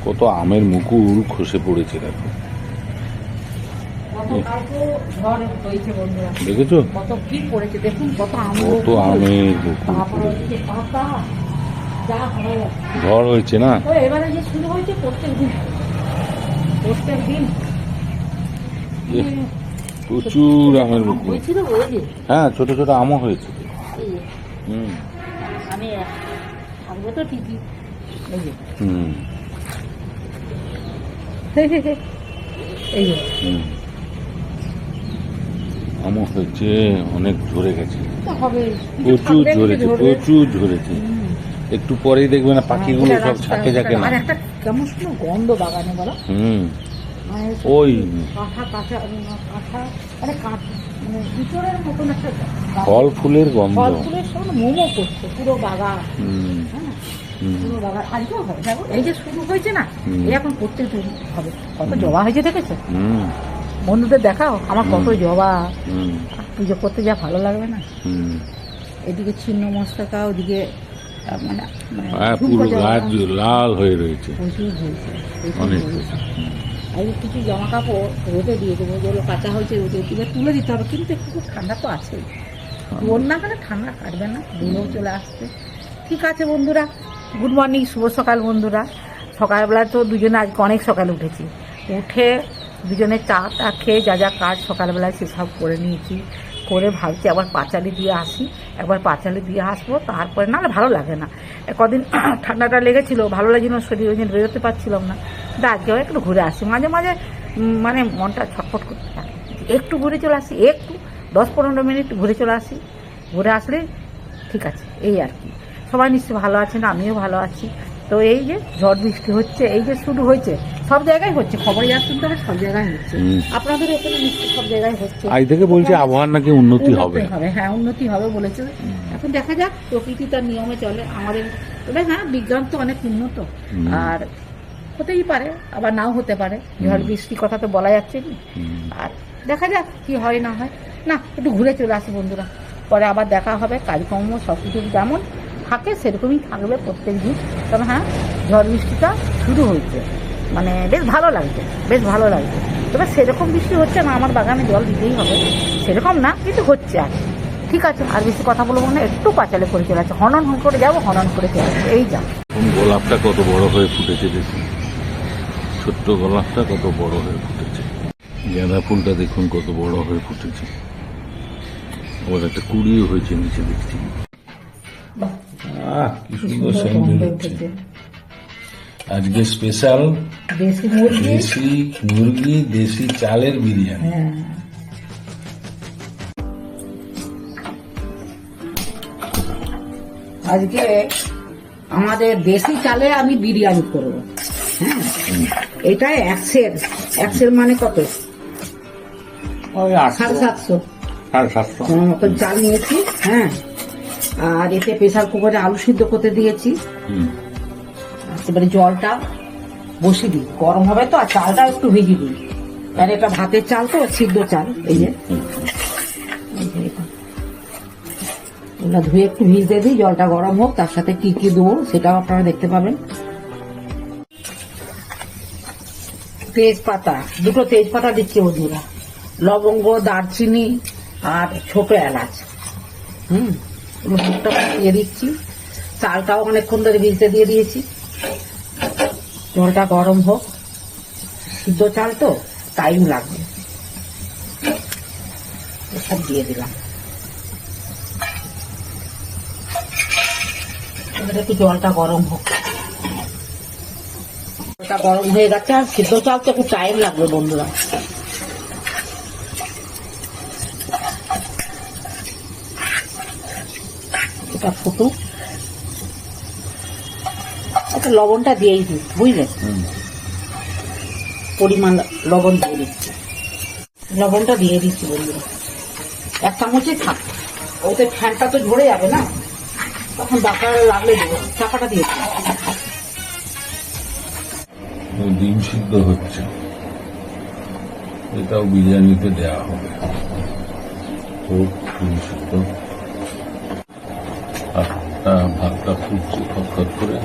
কত আমের মুকুল খসে পড়েছে দেখো, দেখেছো কত কি পড়েছে দেখুন, কত কত আমের মুকুল পড়েছে। ঝড় হয়েছে না, এবারে যে শুরু হয়েছে প্রত্যেক দিন প্রচুর আমের মুকুল। হ্যাঁ, ছোট ছোট আমও হয়েছে। আমি তো ঠিকই এই আমও হয়েছে, অনেক ঝরে গেছে, প্রচুর ঝরেছে, প্রচুর ঝরেছে। একটু পরেই দেখবে না পাখিগুলো সব ছাকে যাকে না। একটা কেমন শুনো গন্ধ বাগানে বলো। ওই ফল ফুলের গন্ধ, ফল ফুলের সব মোমো করছে পুরো বাগান। পুরো বাগান আজকেও হবে, দেখো এই যে শুরু হয়েছে না, এই এখন প্রত্যেক দিন হবে। কত জবা হয়েছে দেখেছো? বন্ধুদের দেখাও আমার কত জবা, পুজো করতে যা ভালো লাগবে না। এদিকে ছিন্ন মস্তকা, ওদিকে মানে পুরো গাছ লাল হয়ে রয়েছে, প্রচুর হয়েছে। অনেক। আর কিছু জামা কাপড় রোদে দিয়ে দেবো, যেগুলো কাঁচা হয়েছে রোদে দিলে তুলে দিতে হবে, কিন্তু একটু ঠান্ডা তো আছেই। বন্যা গেলে ঠান্ডা কাটবে না, দিনেও চলে আসছে। ঠিক আছে বন্ধুরা, গুড মর্নিং, শুভ সকাল বন্ধুরা। সকালবেলা তো দুজনে আজকে অনেক সকালে উঠেছি, উঠে দুজনে চা টা খেয়ে যা যা কাজ সকালবেলায় সেসব করে নিয়েছি। করে ভাবছি আবার পাঁচালি দিয়ে আসি, একবার পাঁচালি দিয়ে আসবো, তারপরে নাহলে ভালো লাগে না। কদিন ঠান্ডাটা লেগেছিল, ভালো লাগছিল শরীর, ওই জন্য বেরোতে পারছিলাম না। কিন্তু আজকেও একটু ঘুরে আসি, মাঝে মাঝে মানে মনটা ছটফট করতে থাকে, একটু ঘুরে চলে আসি, একটু 10-15 মিনিট ঘুরে চলে আসি, ঘুরে আসলে ঠিক আছে। এই আর কি, সবাই নিশ্চয়ই ভালো আছেন, আমিও ভালো আছি। তো এই যে ঝড় বৃষ্টি হচ্ছে, এই যে শুরু হয়েছে, সব জায়গায় হচ্ছে, খবরে যা শুনতে হবে সব জায়গায় হচ্ছে, আপনাদের এখানে নিশ্চয়ই সব জায়গায় হচ্ছে। আজ থেকে বলছে আবহাওয়ার নাকি উন্নতি হবে। হ্যাঁ, উন্নতি হবে বলেছে। এখন দেখা যাক, প্রকৃতি তার নিয়মে চলে আমাদের। তবে হ্যাঁ, বিজ্ঞান তো অনেক উন্নত, আর হতেই পারে আবার নাও হতে পারে, ঝড় বৃষ্টির কথা তো বলা যাচ্ছে না। আর দেখা যাক কি হয় না হয়। না, একটু ঘুরে চলে আসি বন্ধুরা, পরে আবার দেখা হবে। কাজকর্ম সব কিছু যেমন থাকে সেরকমই থাকবে প্রত্যেক দিন। তবে হ্যাঁ, ঝড় বৃষ্টিটা শুরু হয়েছে, মানে বেশ ভালো লাগছে, বেশ ভালো লাগছে। তবে সেরকম বৃষ্টি হচ্ছে না, আমার বাগানে জল দিতেই হবে সেরকম না, কিন্তু হচ্ছে আর। ঠিক আছে, আর বেশি কথা বলবো না, একটু পাঁচালে করে চলে আছে, হনন হন করে যাবো, হনন করে চলে আসবো। এই যা গোলাপটা কত বড় হয়ে ফুটেছে দেখুন, ছোট্ট গোলাপটা কত বড় হয়ে ফুটেছে। গাঁদা ফুলটা দেখুন কত বড় হয়ে ফুটেছে, আবার একটা কুড়িও হয়েছে নিচে দেখছি। কি সুন্দর সেন্ট বেরোচ্ছে। আজকে স্পেশাল দেশি মুরগি, দেশি চালের বিরিয়ানি। আজকে আমাদের দেশি চালে আমি বিরিয়ানি করবো। হ্যাঁ, এটা 100 মানে কত? 750 মতন চাল নিয়েছি। হ্যাঁ, আর এতে প্রেসার কুকারে আলু সিদ্ধ করতে দিয়েছি। এবারে জলটা বসিয়ে দিই, গরম হবে তো, আর চালটা একটু ভিজিয়ে দিই, আর এটা ভাতের চাল তো, সিদ্ধ চাল। এই যে ওটা ধুয়ে একটু ভিজতে দিই, জলটা গরম হোক, তার সাথে কি কি দেবো সেটাও আপনারা দেখতে পাবেন। তেজপাতা, 2টো তেজপাতা দিচ্ছি বন্ধুরা, লবঙ্গ, দারচিনি আর ছোট এলাচ। মুখটা দিয়ে দিচ্ছি, চালটাও অনেকক্ষণ ধরে ভিজতে দিয়ে দিয়েছি। জলটা গরম হোক, সিদ্ধ চাল তো টাইম লাগবে। সব দিয়ে দিলাম, একটু জলটা গরম হোক। জলটা গরম হয়ে গেছে, আর সিদ্ধ চাল তো একটু টাইম লাগবে বন্ধুরা। এটা ফুটুক, একটা লবণটা দিয়েই দিই, বুঝলেন? পরিমাণ লবণ দিয়ে দিচ্ছি, লবণটা দিয়ে দিচ্ছি বন্ধুরা, 1 চামচই থাক, ওতে ফ্যানটা তো ঝরে যাবে না, তখন ডাকা লাগলে দেবো। চাপাটা দিয়ে ডিম সিদ্ধ হচ্ছে, এটাও বিরিয়ানিতে দেওয়া হবে। ডিম সিদ্ধ, ভাতটা ফুটছে খটখট করে।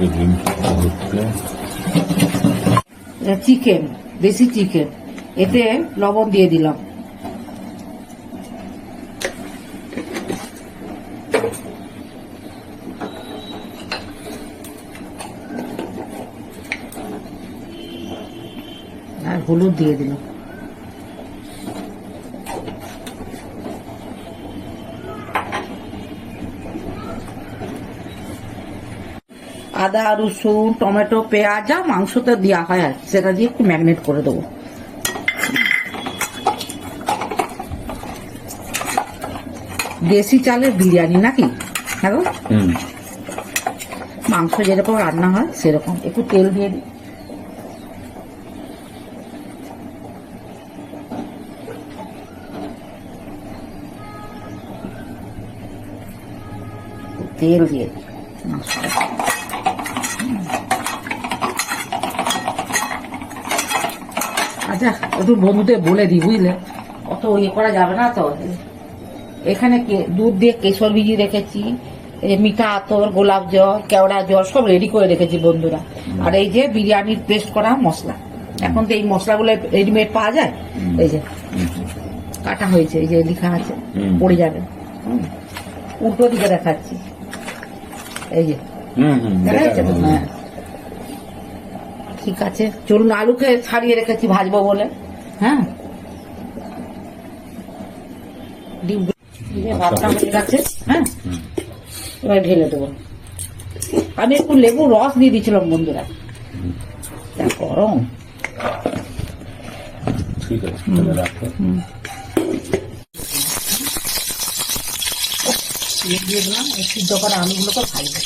এদিকে ডিম সিদ্ধ হচ্ছে। চিকেন, দেশি চিকেন, এতে লবণ দিয়ে দিলাম। আর হলুদ দিয়ে দিলাম। আদা, রসুন, টমেটো, পেঁয়াজ যা মাংসতে দেওয়া হয় আর সেটা দিয়ে একটু ম্যাগনেট করে দেবো। দেশি চালের বিরিয়ানি নাকি? হ্যাঁ গো? মাংস যেরকম রান্না হয় সেরকম। একটু তেল দিয়ে দিই। তেল দিয়ে দিই মাংসটা। আচ্ছা, একটু বন্ধুদের বলে দিই, বুঝলে, অত ইয়ে করা যাবে না তো। এখানে দুধ দিয়ে কেশর ভিজিয়ে রেখেছি, মিঠা আতর, গোলাপ জল, কেওড়া জল সব রেডি করে রেখেছি বন্ধুরা। আর এই যে বিরিয়ানির পেস্ট করা মশলা, এখন তো এই মশলাগুলো রেডিমেড পাওয়া যায়। এই যে কাটা হয়েছে, এই যে লেখা আছে, পড়ে যাবে। উল্টো দিকে দেখাচ্ছি, এই যে দেখা যাচ্ছে তো? হ্যাঁ, ঠিক আছে, চলুন। আলুকে ছাড়িয়ে রেখেছি ভাজবো বলে। হ্যাঁ, ডিম ভাতটা হয়ে গেছে। হ্যাঁ, এবার ঢেলে দেবো। আমি একটু লেবু রস দিয়ে দিয়েছিলাম বন্ধুরা, যা গরম। ঠিক আছে, দিয়ে দিলাম। সিদ্ধ করা আলুগুলোকে ভাজবো।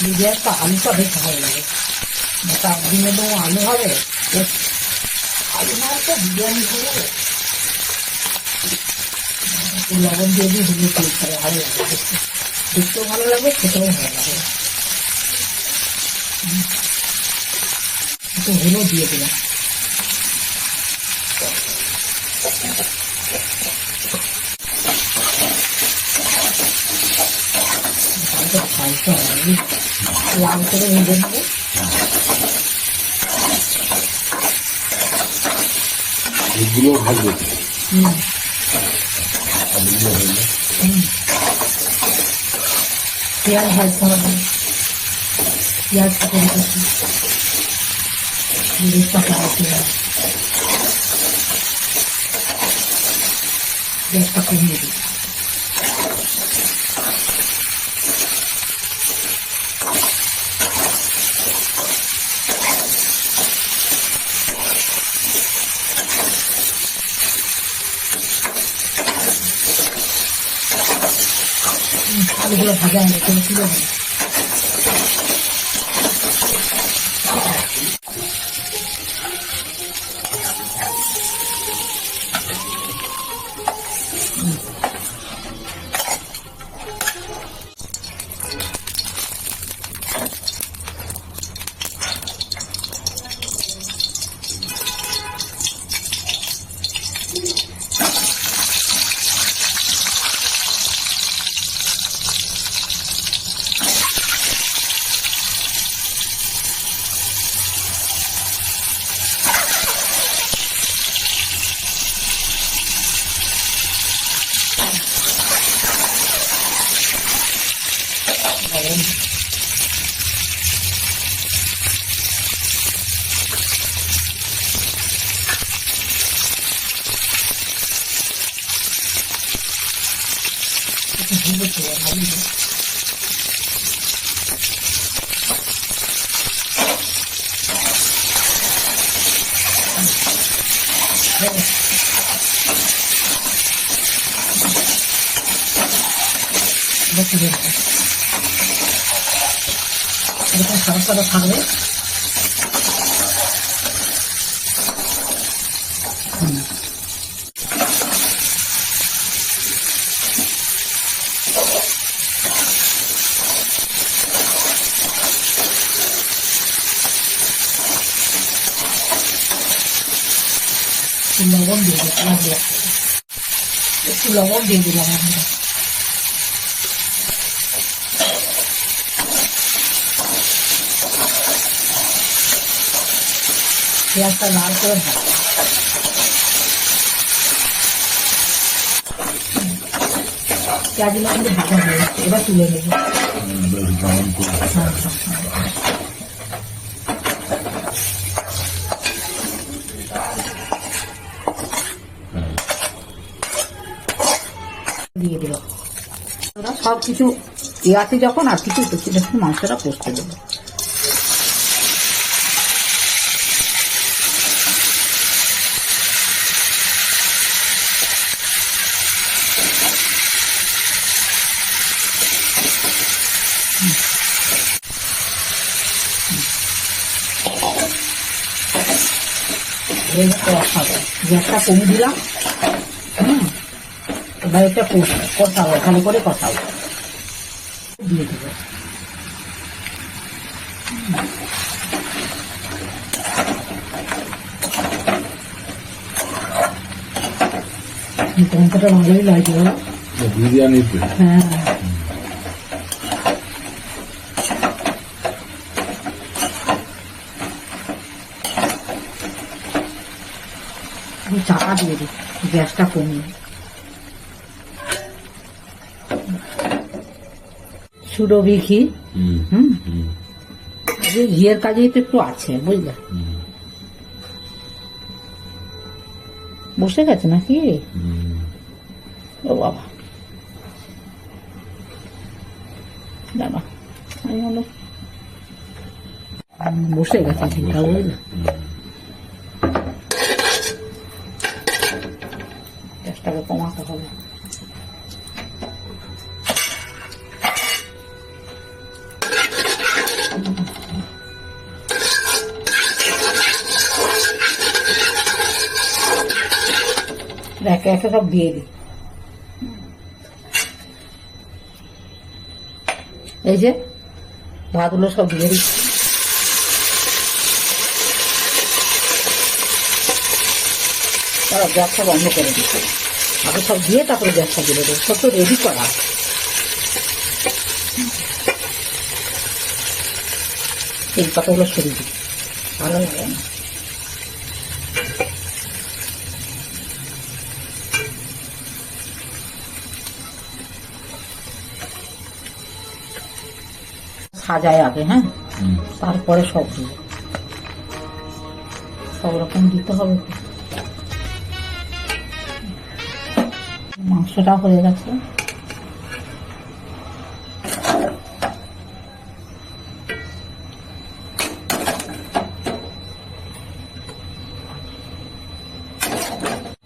বিরিয়ানি আলুটা বেশ ভালো লাগে। তার দিনে তো আলু হবে, আলু না হলে বিরিয়ানি হয়ে যাবে। লবণ দিয়ে দিয়ে হলুদ দিয়ে খাবে, ভালো লাগবে দেখতে। দেখতেও ভালো লাগবে, খেতেও ভালো লাগবে। একটু হলুদ দিয়ে দিলাম। ভাজতে হবে, লাল করে ভেজে নেবো। এগুলো ভাজবে। পেঁয়াজ ভাজতে হবে, পেঁয়াজ কেটে রেখেছি, গ্যাসটা কমিয়ে দিই। আলুগুলো ভাজা হয়ে গেছে, তুলে নেব। এরকম সাদা সাদা থাকবে। একটু লবণ দিয়ে দিলাম, একটু লবণ দিয়ে দিলাম আমরা। পেঁয়াজটা লাল করে ভাজা, পেঁয়াজগুলো কিন্তু ভাজা হয়ে গেছে, এবার তুলে নেবো। দিয়ে দিল সব কিছু আছে যখন, আর কিছু দেখুন মাংসটা কষতে দেবো। গ্যাসটা কমে দিলাম। এবার এটা কষাবো, ভালো করে কষাবো, দিয়ে দেবো। টমেটোটা ভালোই লাগে বিরিয়ানি। হ্যাঁ, চাপা দিয়ে দিই, গ্যাসটা কমিয়ে। সুরভি ঘি, ঘিয়ের কাজে তো একটু আছে বুঝলে। বসে গেছে নাকি? ও বাবা, দাঁড়া, আমি বলো বসে গেছে ঘিটা বুঝলে। গ্যাসটাকে কমাতে হবে। একে একে সব দিয়ে দিই। এই যে ভাতগুলো সব দিয়ে দিচ্ছি। তারা গ্যাসটা বন্ধ করে দিচ্ছে, আগে সব দিয়ে তারপরে গ্যাসটা দিয়ে দেবো। সব তো রেডি করা, এই পাতাগুলো সরিয়ে দিই, ভালো লাগে না। সাজায় আগে, হ্যাঁ, তারপরে সব দিব, সব রকম দিতে হবে। মাংসটা হয়ে গেছে,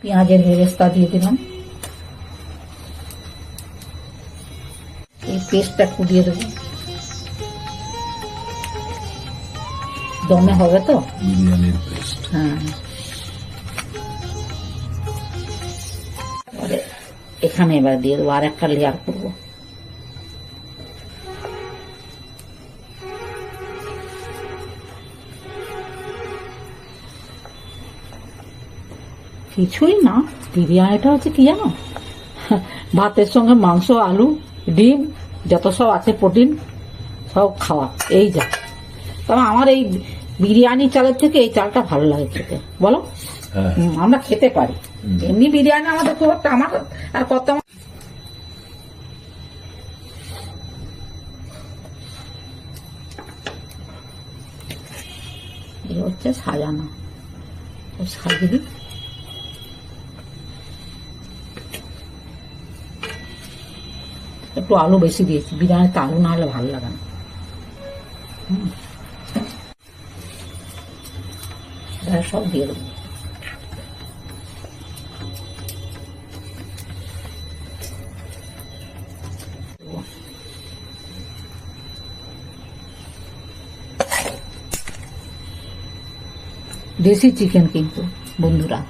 পেঁয়াজের বেরেস্তা দিয়ে দিলাম, এই পেস্টটা একটু দিয়ে দেবো। দমে হবে তো বিরিয়ানির পেস্ট। হ্যাঁ, এখানে এবার দিয়ে দেবো, আর একটা লেয়ার করবো। কিছুই না, বিরিয়ানিটা হচ্ছে কি জানো, ভাতের সঙ্গে মাংস, আলু, ডিম, যত সব আছে প্রোটিন সব খাওয়া, এই যা। তবে আমার এই বিরিয়ানি চালের থেকে এই চালটা ভালো লাগে খেতে, বলো। আমরা খেতে পারি, এমনি বিরিয়ানি আমাদের খুব একটা, আমার আর কত হচ্ছে সাজানো, সাজিয়ে দিই। একটু আলু বেশি দিয়েছি, বিরিয়ানিতে আলু না হলে ভালো লাগে না। সব দিয়ে দেবো। দেশি চিকেন কিন্তু বন্ধুরা,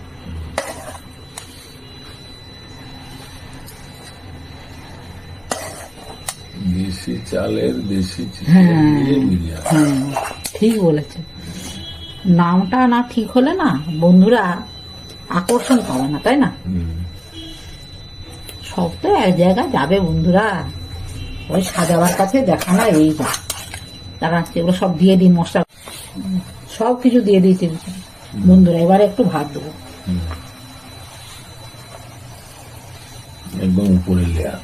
দেশি চালের দেশি চিকেন দিয়ে বিরিয়ানি। ঠিক বলেছে। নামটা না ঠিক হলে না বন্ধুরা আকর্ষণ পাবে না, তাই না? সব তো এক জায়গায় যাবে বন্ধুরা, ওই সাজাবার কাছে দেখা না এই যা তারা এগুলো সব দিয়ে দিই, মশলা সব কিছু দিয়ে দিয়েছি বন্ধুরা। এবারে একটু ভাত দেবো, একদম উপরে লেয়ার।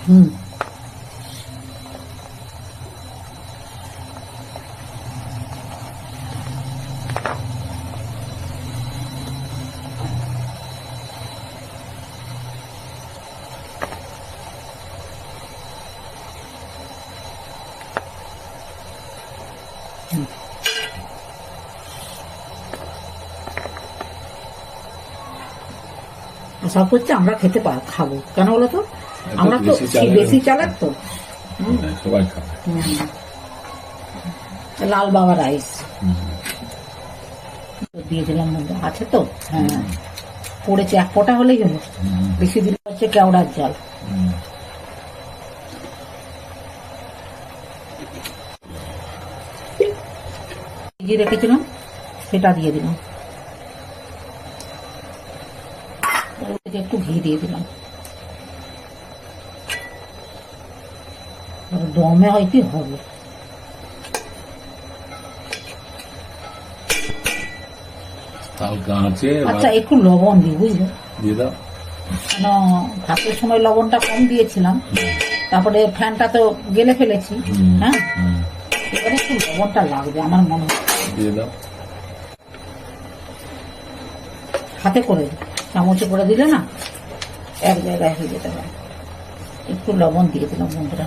আশা করছি আমরা খেতে খাবো, কেন বলো তো? আমরা তো বেশি চালাক তো। সবাই খাবে। লাল বাবা রাইস দিয়ে দিলাম, আছে তো? হ্যাঁ, পড়েছে, এক ফোঁটা হলেই হলো, বেশি দিলে হচ্ছে কেওড়ার জল। ভিজিয়ে রেখেছিলাম সেটা দিয়ে দিলাম, একটু ঘি দিয়ে দিলাম। দমে হয়তো হবে। আচ্ছা, একটু লবণ দিই, বুঝলে? কেন ভাতের সময় লবণটা কম দিয়েছিলাম, তারপরে ফ্যানটা তো গেলে ফেলেছি। হ্যাঁ, এবারে একটু লবণটা লাগবে আমার মনে হয়। হাতে করে চামচে করে দিলে না এক জায়গায় হয়ে যেতে পারে। একটু লবণ দিয়ে দিলাম বন্ধুরা,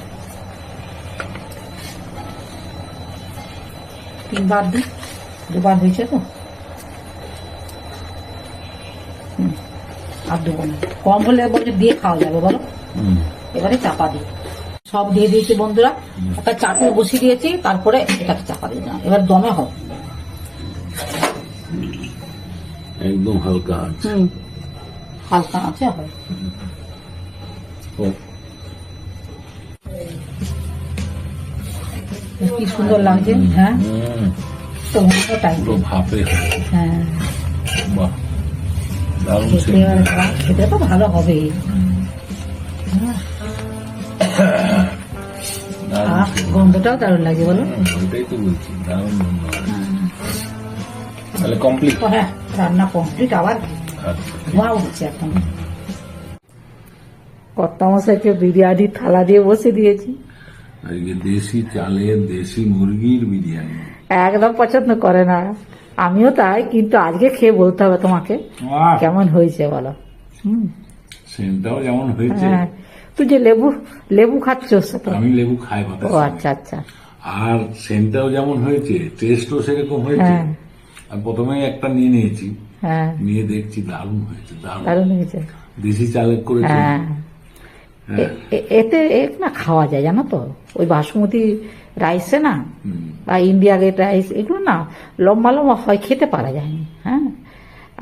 3 বার দিই, 2 বার হয়েছে তো। আর দেবো না, কম হলে বলছে দিয়ে খাওয়া যাবে বলো। এবারে চাপা দিই, সব দিয়ে দিয়েছি বন্ধুরা। একটা চাটু বসিয়ে দিয়েছি, তারপরে এটাকে চাপা দিয়ে দিলাম। এবার দমে হবে একদম হালকা আছে। হালকা আছে হয়। কি সুন্দর লাগছে। হ্যাঁ, তো ভাপে। হ্যাঁ, খেতে তো ভালো হবে। গন্ধটাও দারুণ লাগে বলো। ওইটাই তো বলছি, দারুণ গন্ধ। তাহলে কমপ্লিট? হ্যাঁ, রান্না কমপ্লিট। আবার ধোঁয়া উঠছে এখন। কর্তা মশাইকে বিরিয়ানি থালা দিয়ে বসে দিয়েছি। আজকে দেশি চালের দেশি মুরগির বিরিয়ানি। একদম পছন্দ করে না, আমিও তাই, কিন্তু আজকে খেয়ে বলতে হবে তোমাকে কেমন হয়েছে বলো। সেটাও যেমন হয়েছে। হ্যাঁ, তুই যে লেবু খাচ্ছ, আমি লেবু খাই। ও আচ্ছা আচ্ছা। আর সেন্টটাও যেমন হয়েছে, টেস্টও সেরকম হয়েছে। আমি প্রথমেই একটা নিয়ে নিয়েছি, নিয়ে দেখছি দারুণ হয়েছে, দারুণ হয়েছে। দেশি চালের করেছে। এতে না খাওয়া যায় জানো তো, ওই বাসমতি রাইসে না, বা ইন্ডিয়া গেট রাইস, এগুলো না লম্বা লম্বা হয়, খেতে পারা যায়নি। হ্যাঁ,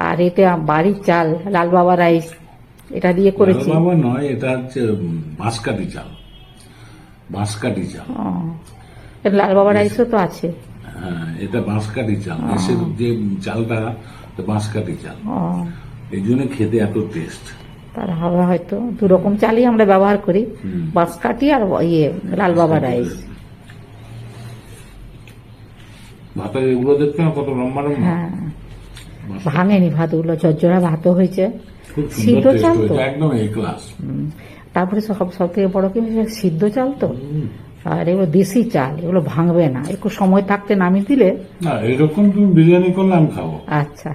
আর এটা বাড়ির চাল, লাল বাবা রাইস, এটা দিয়ে করেছি। বাবা নয়, এটা হচ্ছে বাঁশকাঠি চাল। বাঁশকাঠি চাল, লাল বাবা রাইসও তো আছে। হ্যাঁ, এটা বাঁশকাঠি চাল। দেশের যে চালটা বাঁশকাঠি চাল, এই জন্য খেতে এত টেস্ট। তার হবে হয়তো 2 রকম চালই আমরা ব্যবহার করি, বাঁশকাঠি আর লাল বাবা রাইস। ভাতের এগুলো দেখতে না কত লম্বা লম্বা। হ্যাঁ, ভাঙেনি ভাতগুলো, ঝরঝরা ভাতও হয়েছে। সিদ্ধ চাল তো একদম এ ক্লাস। তারপরে সব থেকে বড় কি সিদ্ধ চাল তো, আর এগুলো দেশি চাল, এগুলো ভাঙবে না। একটু সময় থাকতে নামিয়ে দিলে। না, এরকম তুমি বিরিয়ানি করলে আমি খাবো। আচ্ছা,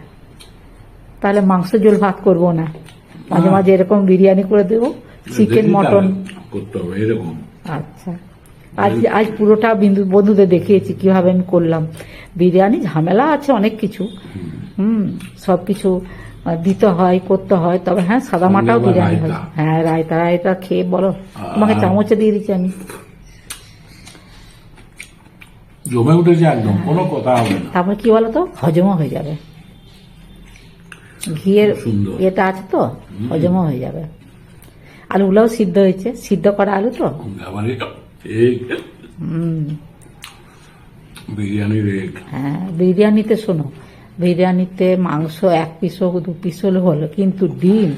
তাহলে মাংস ঝোল ভাত করবো না, মাঝে মাঝে এরকম বিরিয়ানি করে দেবো, চিকেন মটন করতে হবে এরকম। আচ্ছা, আজ পুরোটা বন্ধুদের দেখিয়েছি কিভাবে আমি করলাম। বিরিয়ানি ঝামেলা আছে অনেক কিছু, সবকিছু দিতে হয়, করতে হয়। তবে হ্যাঁ, সাদা মাটাও বিরিয়ানি হয়। হ্যাঁ, রায়তা খেয়ে বলো, তোমাকে চামচে দিয়ে দিচ্ছি আমি। জমে উঠেছে একদম, কোনো কথা হবে না। তারপর কি বলতো, হজমও হয়ে যাবে, ঘিয়ের এটা আছে তো, হজমও হয়ে যাবে। আলুগুলোও সিদ্ধ হয়েছে, সিদ্ধ করা আলু তো। বিরিয়ানির এগ। হ্যাঁ, বিরিয়ানিতে শোনো, বিরিয়ানিতে মাংস 1 পিস হোক 2 পিস হলে হলো, কিন্তু ডিম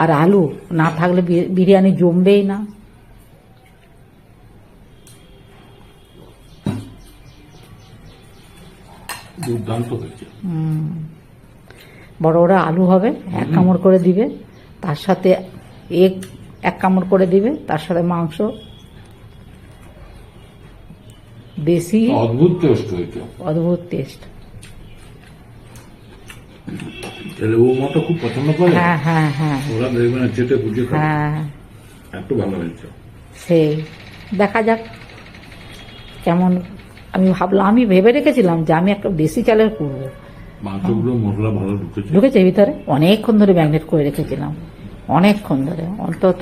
আর আলু না থাকলে বিরিয়ানি জমবেই না। দুর্দান্ত হয়েছে। বড় বড় আলু হবে, 1 কামড় করে দিবে, তার সাথে এগ 1 কামড় করে দিবে, তার সাথে মাংস, দেশি, অদ্ভুত টেস্ট হয়েছে। অদ্ভুত টেস্ট। ছেলে ও মতো খুব পছন্দ করে। হ্যাঁ হ্যাঁ হ্যাঁ ওরা দেখবে না চেটে বুঝে খাবে। হ্যাঁ, এত ভালো হয়েছে। সেই দেখা যাক কেমন। আমি ভাবলাম, আমি ভেবে রেখেছিলাম যে আমি একটা দেশি চালের করবো। মাংসগুলো মশলা ভালো ঢুকেছে। ঢুকেছে ভিতরে, অনেকক্ষণ ধরে ম্যাগনেট করে রেখেছিলাম, অনেকক্ষণ ধরে, অন্তত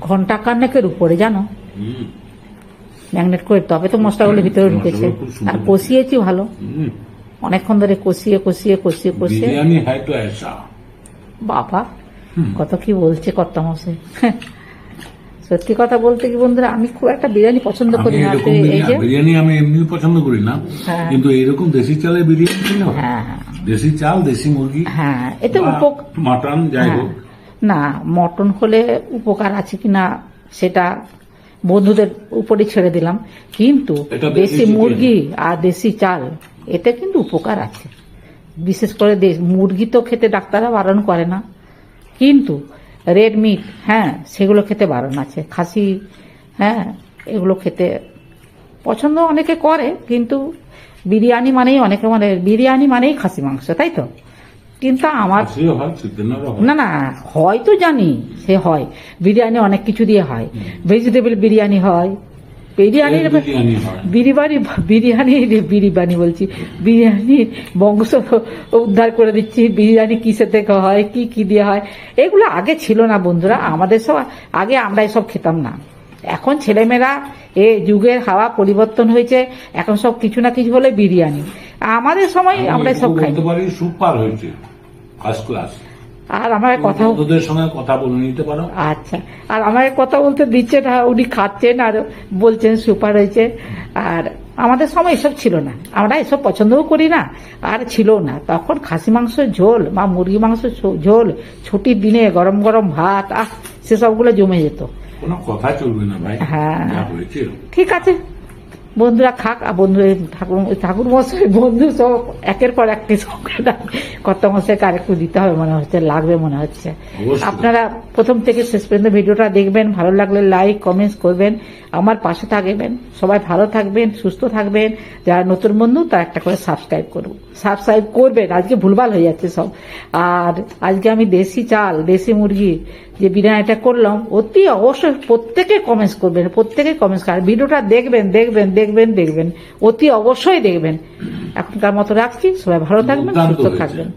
ঘন্টা খানেকের উপরে জানো হুম, ম্যাগনেট করে, তবে তো মশলাগুলো ভিতরে ঢুকেছে। মশলাগুলো খুব সুন্দর আর কষিয়েছি ভালো, হুম। অনেকক্ষণ ধরে কষিয়ে কষিয়ে কষিয়ে কষিয়ে। বিরিয়ানি হ্যায় তো ऐसा। বাবা কত কি বলছে কর্তামশাই। সত্যি কথা বলতে কি বন্ধুরা, আমি খুব একটা বিরিয়ানি পছন্দ আমি করি না। এরকম এই যে বিরিয়ানি আমি এমনি পছন্দ করি না, হ্যাঁ। কিন্তু এরকম দেশি চালের বিরিয়ানি খেলে হয়। হ্যাঁ দেশি চাল, দেশি মুরগি, হ্যাঁ, এতে বা মাটন যাই হ্যাঁ, হোক। না মটন হলে উপকার আছে কিনা সেটা বন্ধুদের উপরে ছেড়ে দিলাম, কিন্তু এটা দেশি দেশি chicken। মুরগি আর দেশি চাল এতে কিন্তু উপকার আছে। বিশেষ করে মুরগি তো খেতে ডাক্তাররা বারণ করে না, কিন্তু রেড মিট, হ্যাঁ সেগুলো খেতে বারণ আছে। খাসি, হ্যাঁ এগুলো খেতে পছন্দ অনেকে করে, কিন্তু বিরিয়ানি মানেই অনেকে মানে বিরিয়ানি মানেই খাসি মাংস, তাই তো? কিন্তু আমার খাসিও হয়, চিকেনেরও হয়। না না হয় তো জানি, সে হয় বিরিয়ানি অনেক কিছু দিয়ে হয়, ভেজিটেবল বিরিয়ানি হয়, বিরিয়ানির Egg বিরিয়ানি হয়। বিরিয়ানি বলছি, বিরিয়ানির বংশ উদ্ধার করে দিচ্ছি। বিরিয়ানি কিসে থেকে হয়, কি কি দিয়ে হয়, এগুলো আগে ছিল না বন্ধুরা। আমাদের সব আগে আমরা এসব খেতাম না। এখন ছেলেমেয়েরা, এ যুগের হাওয়া পরিবর্তন হয়েছে, এখন সব কিছু না কিছু হলে বিরিয়ানি। আমাদের সময় আমরা এসব খাই। বলতে পারি সুপার হয়েছে, ফার্স্ট ক্লাস। আর আমার কথা, বন্ধুদের সঙ্গে কথা বলে নিতে পারো। আচ্ছা, আর আমার কথা বলতে দিচ্ছে না, উনি খাচ্ছেন আর বলছেন সুপার হয়েছে। আর আমাদের সময় এসব ছিল না, আমরা এসব পছন্দও করি না, আর ছিল না তখন। খাসি মাংস ঝোল বা মুরগি মাংস ঝোল, ছুটির দিনে গরম গরম ভাত, সেসবগুলো জমে যেত। কোনো কথা চলবে না ভাই। হ্যাঁ। যা হয়েছে। ঠিক আছে, বন্ধুরা খাক। আর বন্ধু ঠাকুর মশাই বন্ধু সব একের পর একটি কর্তা মশাইকে আরেকটু দিতে হবে মনে হচ্ছে, লাগবে মনে হচ্ছে। অবশ্যই। আপনারা প্রথম থেকে শেষ পর্যন্ত ভিডিওটা দেখবেন, ভালো লাগলে লাইক কমেন্টস করবেন, আমার পাশে থাকবেন। সবাই ভালো থাকবেন, সুস্থ থাকবেন। যারা নতুন বন্ধু তারা একটা করে সাবস্ক্রাইব করবেন। আজকে ভুলভাল হয়ে যাচ্ছে সব। আর আজকে আমি দেশি চাল, দেশি মুরগি যে বিরিয়ানিটা করলাম, অতি অবশ্যই প্রত্যেকে কমেন্টস করবেন, প্রত্যেকে কমেন্টস করবেন। ভিডিওটা দেখবেন দেখবেন দেখবেন দেখবেন, অতি অবশ্যই দেখবেন। এখনকার মতো রাখছি, সবাই ভালো থাকবেন, দুর্দান্ত সুস্থ হয়েছে। থাকবেন।